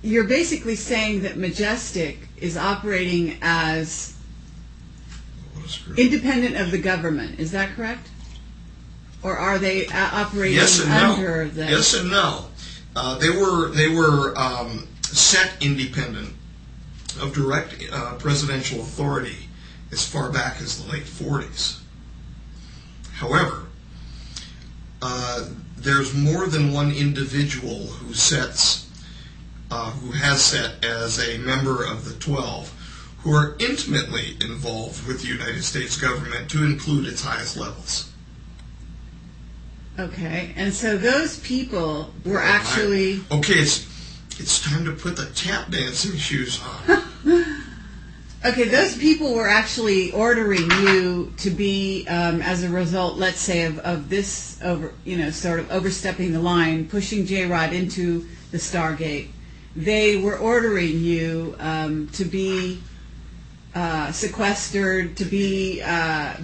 you're basically saying that Majestic is operating as independent of the government. Is that correct? Or are they operating under the... Yes and no. They were set independent of direct presidential authority as far back as the late 40s. However, there's more than one individual who has set as a member of the 12 who are intimately involved with the United States government to include its highest levels. Okay, and so those people were actually... Okay, it's time to put the tap dancing shoes on. Okay, those people were actually ordering you to be, as a result, let's say, of this, sort of overstepping the line, pushing J-Rod into the Stargate. They were ordering you to be sequestered, to be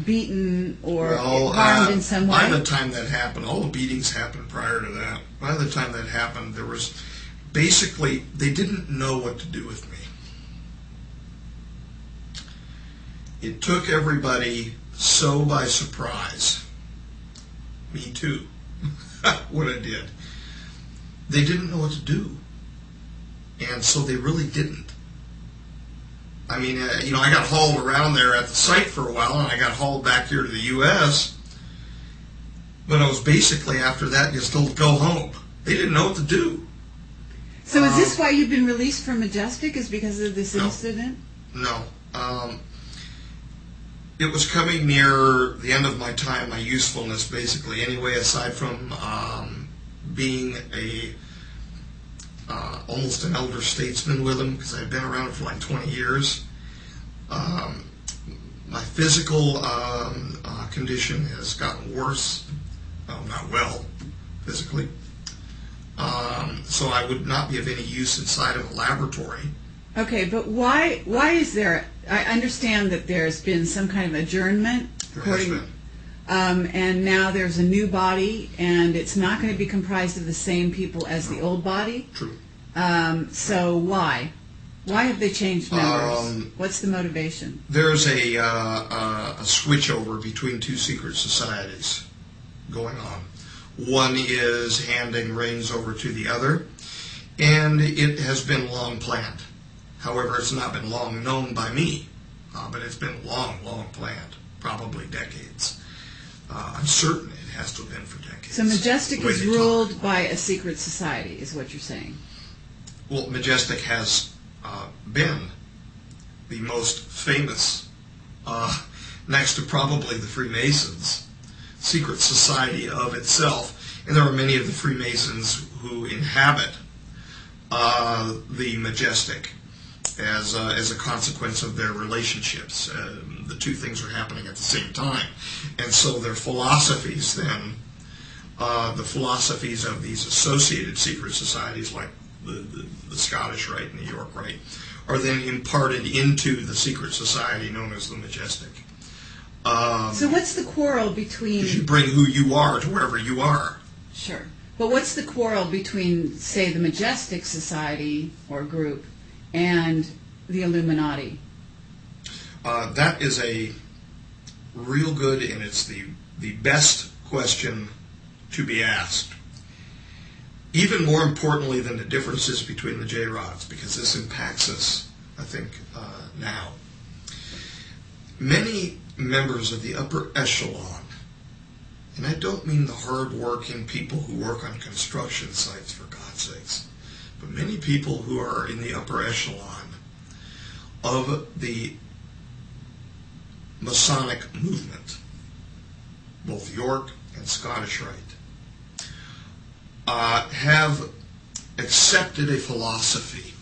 beaten or harmed in some way? By the time that happened, all the beatings happened prior to that. By the time that happened, there was basically, they didn't know what to do with me. It took everybody so by surprise. Me too. What I did. They didn't know what to do. And so they really didn't. I mean, I got hauled around there at the site for a while, and I got hauled back here to the U.S., but I was basically, after that, just told to go home. They didn't know what to do. So is this why you've been released from Majestic, is because of this incident? No. It was coming near the end of my time, my usefulness, basically, anyway, aside from being almost an elder statesman with them, because I've been around for like 20 years. My physical condition has gotten worse. Not well, physically. So I would not be of any use inside of a laboratory. Okay, but why is there... I understand that there's been some kind of adjournment. There has been. And now there's a new body, and it's not going to be comprised of the same people as the old body? True. So why? Why have they changed members? What's the motivation? There's a switchover between two secret societies going on. One is handing reins over to the other, and it has been long planned. However, it's not been long known by me, but it's been long planned, probably decades. I'm certain it has to have been for decades. So Majestic is ruled by a secret society, is what you're saying? Well, Majestic has been the most famous, next to probably the Freemasons, secret society of itself. And there are many of the Freemasons who inhabit the Majestic as a consequence of their relationships. The two things are happening at the same time. And so their philosophies then, the philosophies of these associated secret societies like the Scottish Rite, New York Rite, are then imparted into the secret society known as the Majestic. So what's the quarrel between... Because you bring who you are to wherever you are. Sure. But what's the quarrel between, say, the Majestic Society or group and the Illuminati? That is a real good, and it's the best question to be asked. Even more importantly than the differences between the J-Rods, because this impacts us, I think, now. Many members of the upper echelon, and I don't mean the hard-working people who work on construction sites, for God's sakes, but many people who are in the upper echelon of the Masonic movement, both York and Scottish Rite, have accepted a philosophy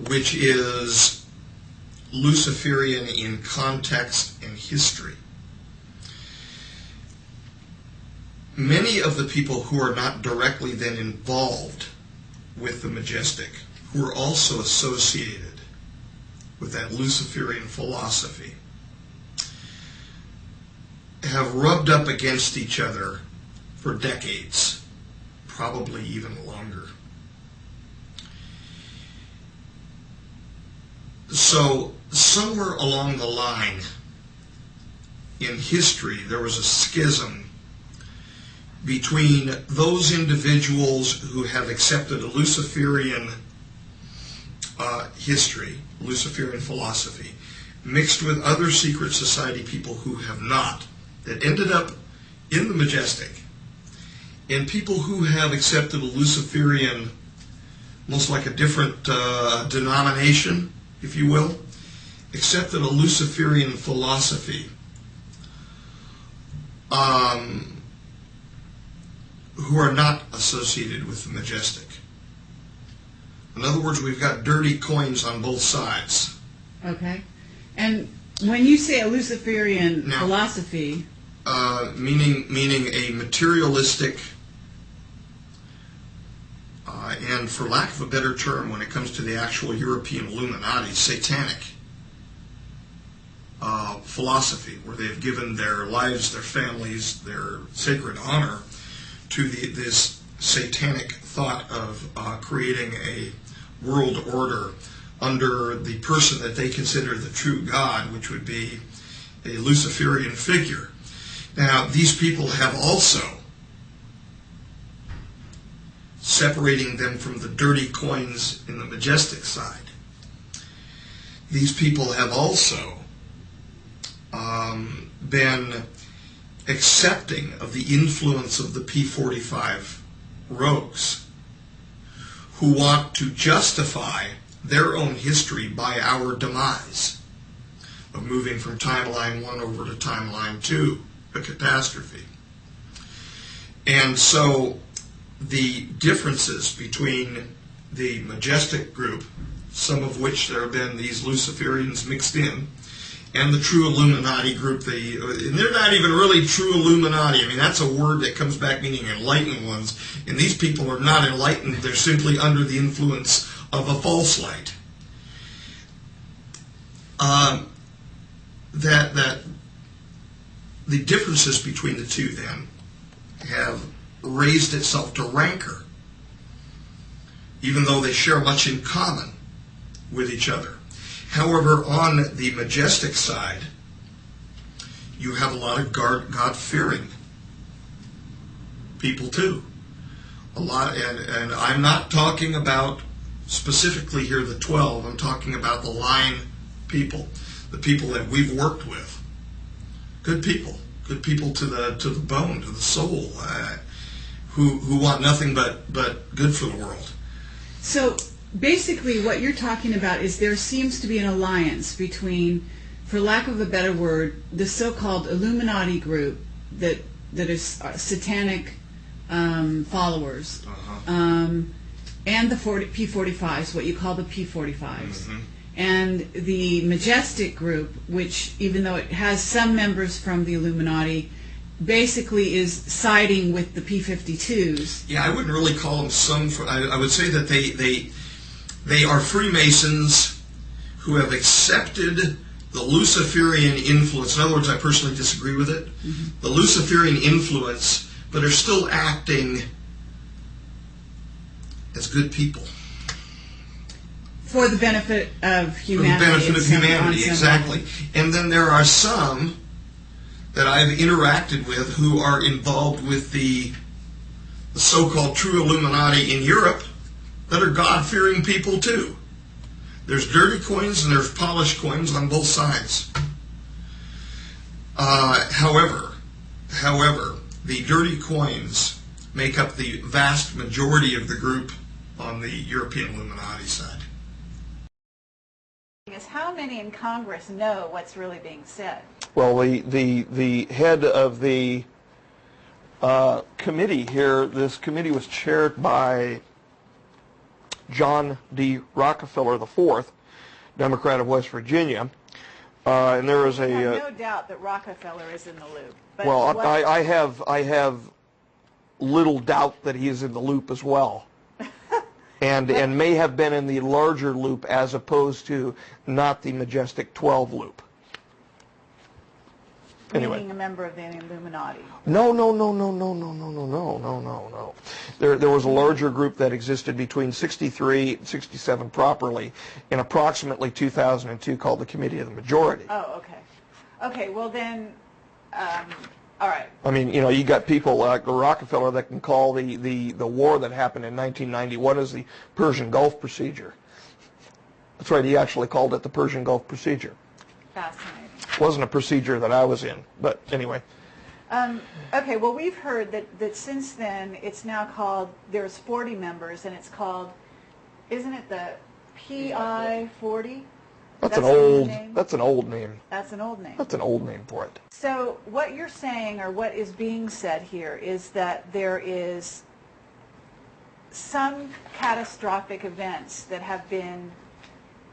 which is Luciferian in context and history. Many of the people who are not directly then involved with the Majestic, who are also associated with that Luciferian philosophy, have rubbed up against each other for decades, probably even longer. So somewhere along the line in history, there was a schism between those individuals who have accepted a Luciferian history, Luciferian philosophy, mixed with other secret society people who have not, that ended up in the Majestic, and people who have accepted a Luciferian, almost like a different denomination, if you will, accepted a Luciferian philosophy, who are not associated with the Majestic. In other words, we've got dirty coins on both sides. Okay. And when you say a Luciferian philosophy... meaning a materialistic, and for lack of a better term, when it comes to the actual European Illuminati, satanic philosophy, where they've given their lives, their families, their sacred honor to this satanic thought of creating a world order under the person that they consider the true God, which would be a Luciferian figure. Now, these people have also, separating them from the dirty coins in the Majestic side, these people have also been accepting of the influence of the P45 rogues, who want to justify their own history by our demise of moving from timeline 1 over to timeline 2, a catastrophe. And so the differences between the Majestic group, some of which there have been these Luciferians mixed in, and the true Illuminati group, and they're not even really true Illuminati. I mean, that's a word that comes back meaning enlightened ones, and these people are not enlightened. They're simply under the influence of a false light. That the differences between the two then have raised itself to rancor, even though they share much in common with each other. However, on the Majestic side, you have a lot of God-fearing people too. A lot, and I'm not talking about specifically here the 12. I'm talking about the line people, the people that we've worked with. Good people to the bone, to the soul, who want nothing but good for the world. So basically what you're talking about is there seems to be an alliance between, for lack of a better word, the so-called Illuminati group that is satanic followers, and the P45s, what you call the P45s. Mm-hmm. And the Majestic group, which, even though it has some members from the Illuminati, basically is siding with the P52s. Yeah, I wouldn't really call them some. I would say that they are Freemasons who have accepted the Luciferian influence. In other words, I personally disagree with it. Mm-hmm. The Luciferian influence, but are still acting as good people. For the benefit of humanity. For the benefit of humanity, exactly. Level. And then there are some that I've interacted with who are involved with the so-called true Illuminati in Europe that are God-fearing people too. There's dirty coins and there's polished coins on both sides. However, the dirty coins make up the vast majority of the group on the European Illuminati side. How many in Congress know what's really being said? Well, the head of the committee here, this committee was chaired by John D. Rockefeller IV, Democrat of West Virginia, and there is a. I have no doubt that Rockefeller is in the loop. But well, I have little doubt that he is in the loop as well. And may have been in the larger loop as opposed to not the Majestic 12 loop. Anyway. Being a member of the Illuminati. No. There was a larger group that existed between 63 and 67 properly in approximately 2002 called the Committee of the Majority. Oh, okay. Okay, well then, all right. I mean, you know, you got people like Rockefeller that can call the war that happened in 1991 as the Persian Gulf Procedure. That's right, he actually called it the Persian Gulf Procedure. Fascinating. It wasn't a procedure that I was in, but anyway. Okay, well, we've heard that since then it's now called, there's 40 members, and it's called, isn't it the PI 40? That's an old name? That's an old name. That's an old name. That's an old name for it. So what you're saying, or what is being said here, is that there is some catastrophic events that have been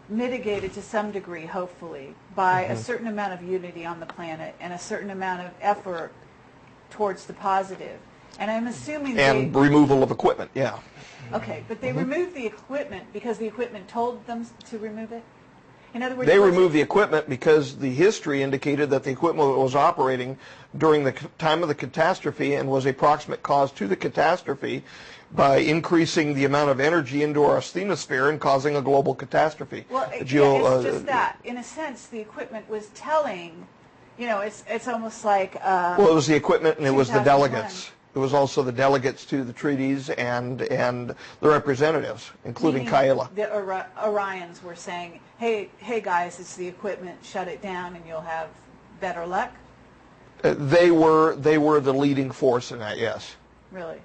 mitigated to some degree, hopefully, by a certain amount of unity on the planet and a certain amount of effort towards the positive. And I'm assuming And removal of equipment, yeah. Okay, but they removed the equipment because the equipment told them to remove it? In other words, They removed the equipment because the history indicated that the equipment was operating during the time of the catastrophe and was a proximate cause to the catastrophe by increasing the amount of energy into our asthenosphere and causing a global catastrophe. Well, it's just that. In a sense, the equipment was telling, you know, it's almost like... well, it was the equipment and it was the 2001. delegates. It was also the delegates to the treaties and the representatives, including Kaila. The Orions were saying, hey guys, it's the equipment, shut it down and you'll have better luck? They were the leading force in that, yes. Really?